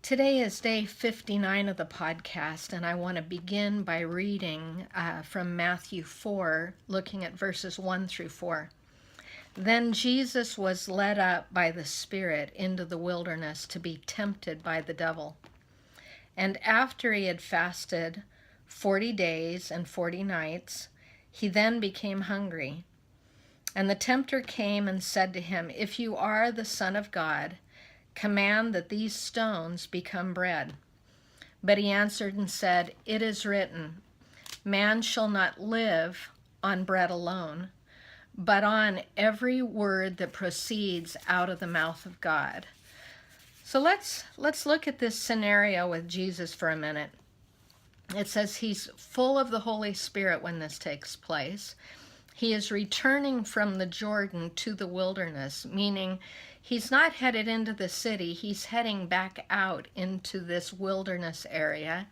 Today is day 59 of the podcast, and I want to begin by reading from Matthew 4, looking at verses 1 through 4. Then Jesus was led up by the Spirit into the wilderness to be tempted by the devil. And after he had fasted 40 days and 40 nights, he then became hungry. And the tempter came and said to him, "If you are the Son of God, command that these stones become bread." But he answered and said, "It is written, man shall not live on bread alone, but on every word that proceeds out of the mouth of God." So let's look at this scenario with Jesus for a minute. It says he's full of the Holy Spirit when this takes place. He is returning from the Jordan to the wilderness, meaning he's not headed into the city, he's heading back out into this wilderness area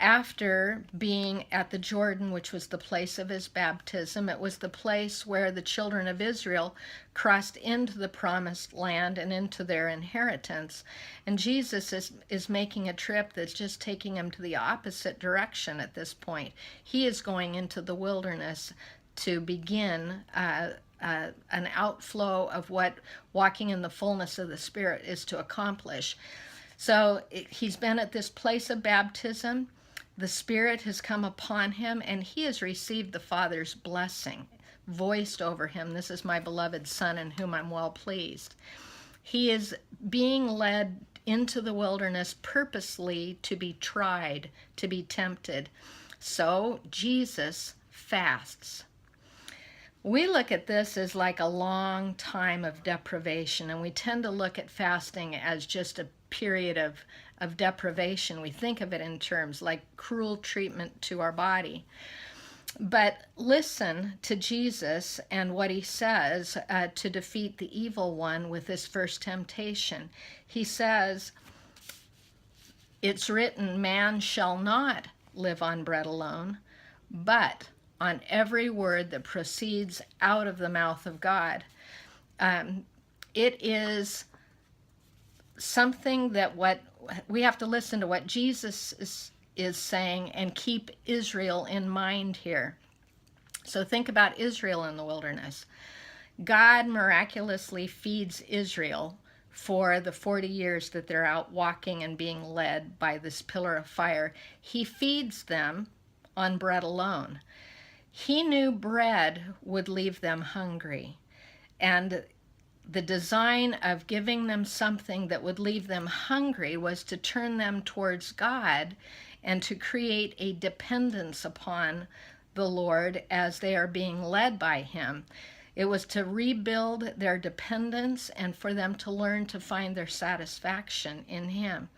after being at the Jordan, which was the place of his baptism. It was the place where the children of Israel crossed into the promised land and into their inheritance. And Jesus is making a trip that's just taking him to the opposite direction at this point. He is going into the wilderness to begin an outflow of what walking in the fullness of the Spirit is to accomplish. So he's been at this place of baptism. The Spirit has come upon him, and he has received the Father's blessing, voiced over him. "This is my beloved Son in whom I'm well pleased." He is being led into the wilderness purposely to be tried, to be tempted. So Jesus fasts. We look at this as like a long time of deprivation, and we tend to look at fasting as just a period of deprivation. We think of it in terms like cruel treatment to our body. But listen to Jesus and what he says to defeat the evil one with this first temptation. He says, "It's written, man shall not live on bread alone, but on every word that proceeds out of the mouth of God." It is something that what we have to listen to what Jesus is saying and keep Israel in mind here. So think about Israel in the wilderness. God miraculously feeds Israel for the 40 years that they're out walking and being led by this pillar of fire. He feeds them on bread alone. He knew bread would leave them hungry, and the design of giving them something that would leave them hungry was to turn them towards God and to create a dependence upon the Lord as they are being led by him. It was to rebuild their dependence and for them to learn to find their satisfaction in him.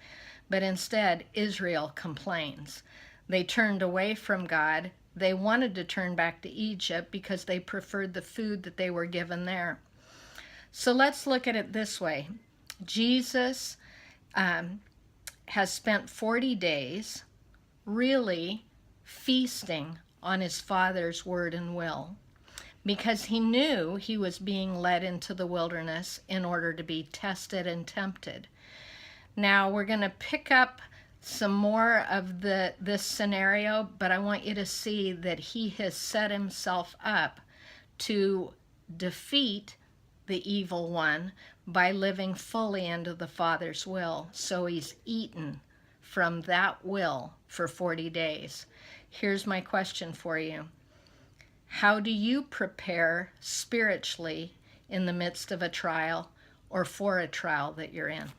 But instead, Israel complains. They turned away from God. They wanted to turn back to Egypt because they preferred the food that they were given there. So let's look at it this way. Jesus has spent 40 days really feasting on his Father's word and will because he knew he was being led into the wilderness in order to be tested and tempted. Now we're going to pick up some more of this scenario, but I want you to see that he has set himself up to defeat the evil one by living fully into the Father's will. So he's eaten from that will for 40 days. Here's my question for you. How do you prepare spiritually in the midst of a trial or for a trial that you're in?